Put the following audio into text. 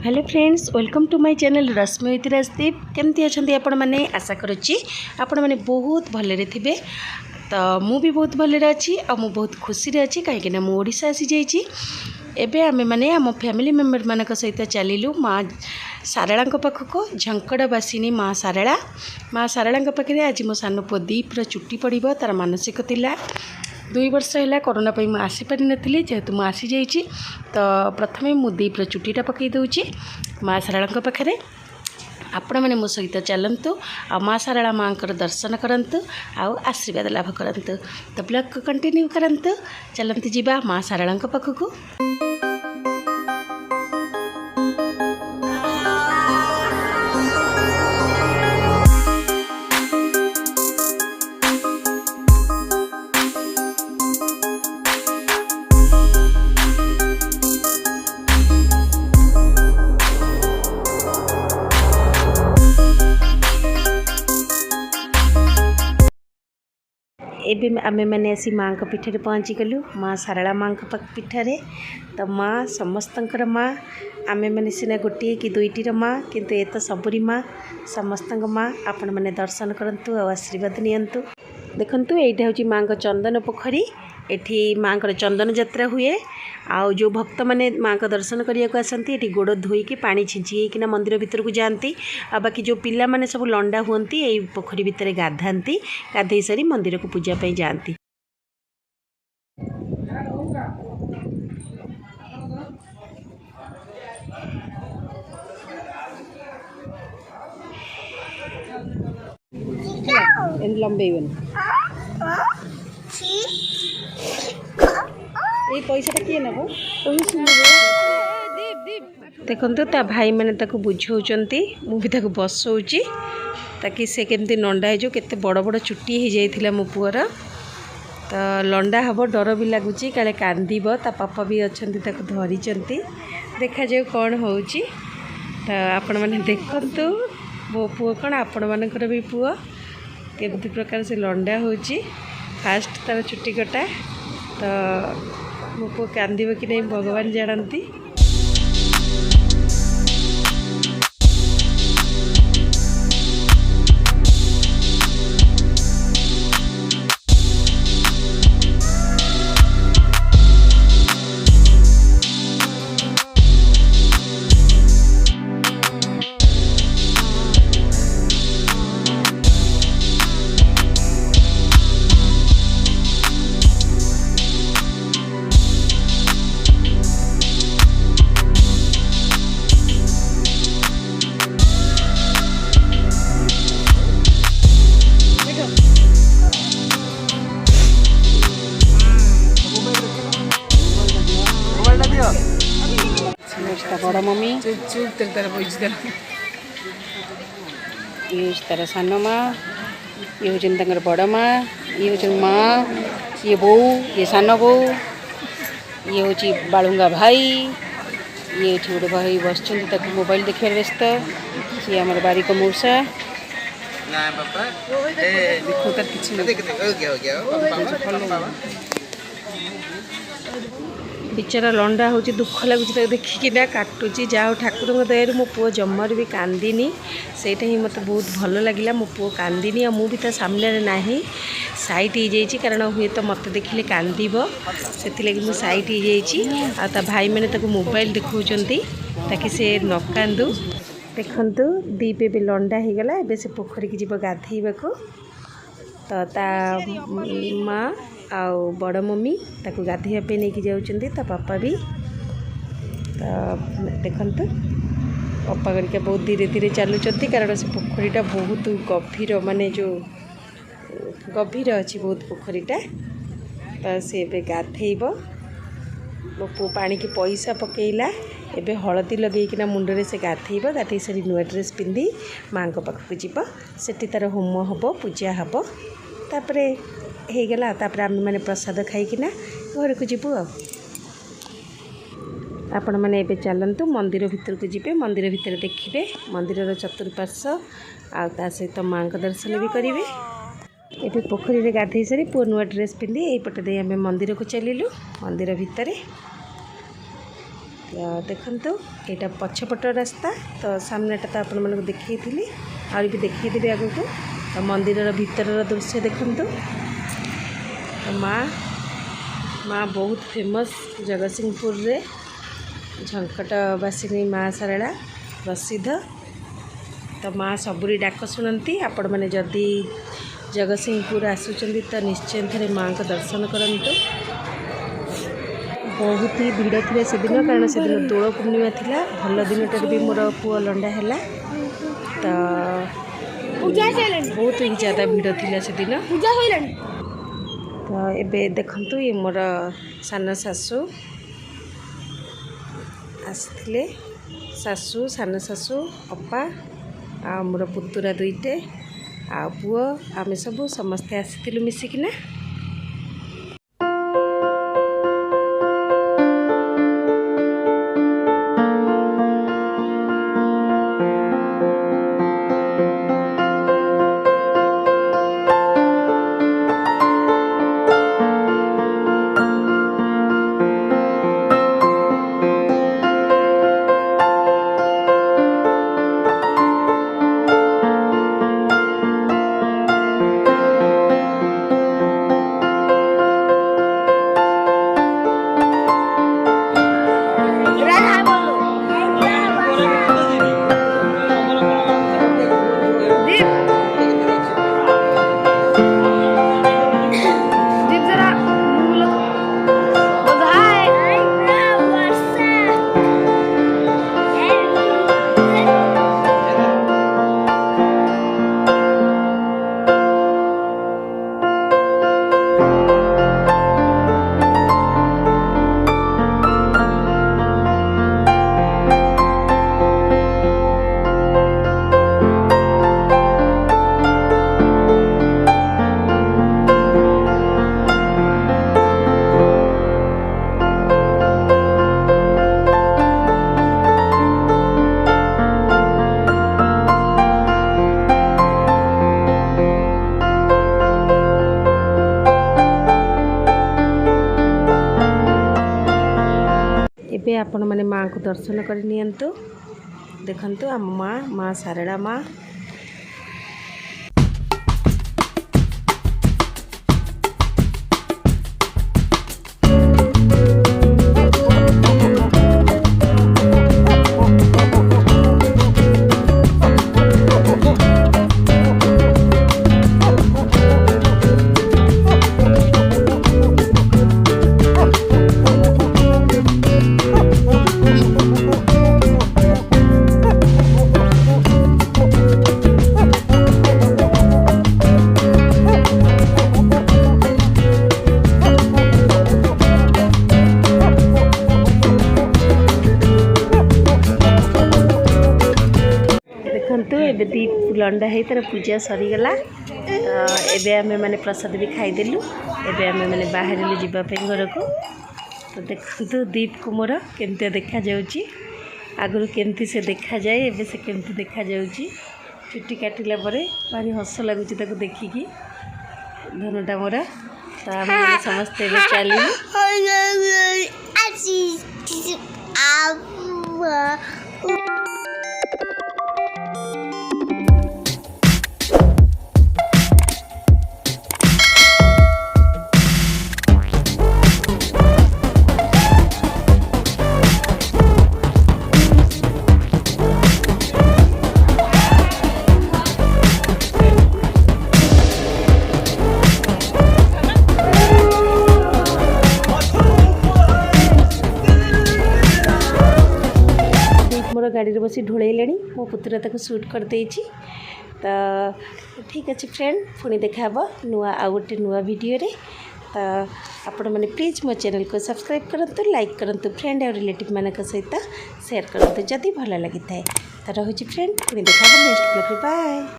Hello friends, welcome to my channel Rashmi with Rajdeep. केमती अच्छा आपण मैंने आशा करुच्ची आपण मैंने बहुत भलरे थे। तो मु भी बहुत भलरे अच्छी और मु बहुत खुशी अच्छी कहीं मु ओडिशा आसी जाइए। एबे आमे माने आम फैमिली मेम्बर मान सहित चलिलु माँ सारला पाखक झंकड़वासिनी माँ सारला पाखे। आज मो सान पुओ दीप्र चुटी पड़ो तार मानसिक थिला 2 वर्ष है कोरोना पर मुझे आसीपारी नी जेहेतु मुझे आसी जाइए। तो प्रथमे मु दीप्र चुटीटा पकई दूची माँ सारला पाखे। आपण मैंने मो सहित चलतु आ माँ सारला माँ दर्शन करंतु आउ आशीर्वाद लाभ करंतु। तो ब्लॉग को कंटिन्यू करंतु। चलते जीवा माँ सारला पाखक। एबे आमे मैंने आसी माँ का पीठे पहुँची गलु माँ सारला माँ का पीठे। तो माँ समस्तंकर माँ आमे मैंने सीना गोटे कि दुईटीर माँ किंतु ये तो सबुरी माँ समस्त माँ। आपण मैंने दर्शन करंतु और आशीर्वाद नियंतु। देखंतु एटा होची माँ का चंदन पोखरी। एठी माँ का चंदन यात्रा हुए। आउ जो भक्त मैंने माँ का दर्शन करने को आसती ये गोड़ धोईकी पानी छिंची मंदिर भितर को जाती। आ बाकी जो पिला माने सब लंडा हुंती ये पोखरी भितर गाधाती। गाधे सारी मंदिर को पूजा पाई जाती। लंबे पैसा किए नब देखो ता भाई मैंने बुझाऊँच मुझे बसौची ताकि से केमती लंडा हो केते बड़ बड़ चुटी हो जाइथिला मो पुअर। तो लंडा हम डर भी लगुच काले कांदीब ता पापा भी अच्छा धरी देखा जाए कौन हो। तो आपण मैंने देखंतु मो पुओ कौन आपण मानकर भी पुओ केमती प्रकार से लंडा होची। फास्ट तार चुटी कटा। तो मो पुओ कांदीब कि नहीं भगवान जानती। बड़ मम्मी ये तार सान माँ ये हूँ बड़ माँ ये हूँ माँ ये बो ये सान बो ये हूँ बालुंगा भाई ये गोटे भाई बस मोबाइल देखा व्यस्त सी आम बारिक मौसा बिचारा लंडा हो दुख लगुच देखिकिना काटुची। जाओ ठाकुर दया मो पुओ जमार भी कांदिनी सेटा ही मत बहुत भल लगिला। मो पुओ कांदिनी मु भी ता सामने ना साइट हो जाइए कारण हुए तो मत देखिले कांदीब से मु साइट हो जाइए। आ भाई मैंने ताको मोबाइल देखौचंती ताकि से न कांदू। देखंतु दीप भी लंडा हो गला एबे से पोखरी की जीव गाधेइबाको। तो ता माँ आउ बड़ मम्मी ताको गाधेइबा नहीं जाउचंती ता पापा भी। तो देखंतु पापा करके बहुत धीरे धीरे चलुचंती कारण से पोखरीटा बहुत गभीर माने जो गभीर अच्छी बहुत पोखरीटा। तो से एबे गाधेइब मो पुओ पानी की पैसा पकेला एबे हलदी लगेकिना मुंडरे से गाधेइब। गाधेई सारी नुआ ड्रेस पिंधि माँ को पाखक जीव सेठी तार होम हम पूजा हम तापरे हो गला। तापरे आम मैंने प्रसाद खाइकिना घर को जीवु। आपण मैंने एबे चलतु मंदिर भितर को जीवे। मंदिर भितर देखिए मंदिर चतुर्पार्श्व आ सहित माँ का दर्शन भी करेंगे। ये पोखरी में गाधे सारी पुओ नुआ ड्रेस पिंधि यपटे दे आम मंदिर को चलिलु। मंदिर भितर देखंतु एटा पछपट रास्ता तो सामनेटा तो आपण मानक देखई थिली आउर भी देखई देबे आगु को तो मंदिर भीतर दृश्य देखंतु तो माँ बहुत फेमस जगतसिंहपुर रे झंकटवासिनी माँ सारला प्रसिद्ध तो माँ सबुरी डाक शुणती आपण मैंने जदि जगतसिंहपुर आसुचंदी तो निश्चय थे माँ को दर्शन करंतु। बहुत ही भिड़ थी से दिन कारण से दिन दोल पूर्णिमा थिला भल दिन भी मोर पुआ लंडा है तो बहुत ही ज़्यादा भिड़ थी से दिन तो एबे देखंतु ये मोर सान सासू आसथिले सासू सान सासू अप्पा आ मोर पुतुरा दुईटे आ पुओ आमे सब समस्ते आसीथिलु मिसिकिना। एबे आपण माने माँ को दर्शन कर नियंतु देखंतु आम माँ सारला माँ एबे दीप लंडा है तार पूजा सरीगला एबे आमे माने प्रसाद भी खाईदेलु एबे आमे माने बाहर जावाई घर को तो देखु दीप को मोर केमती देखा जाउची आगु केमती से देखा जाए एबे से केमती देखा जाउची चुटी काटिला परे भारी हस लगुची ताको देखिकी धनुटा मोर तो आमे समस्त एबे चली गाड़ी रे बसी ढोले मो पुतरा ताको शूट कर देछि तो ठीक अच्छे फ्रेंड पुणी देखा नुआ आ गोटे नुआ वीडियो रे तो आपण मैंने प्लीज मो चैनल को सब्सक्राइब करंतु लाइक करंतु फ्रेंड और रिलेटिव मान सहित शेयर करंतु जदि भल लगी थाए तो रहुछि फ्रेंड पुणी देखा नेक्स्ट ब्लॉग रे बाय।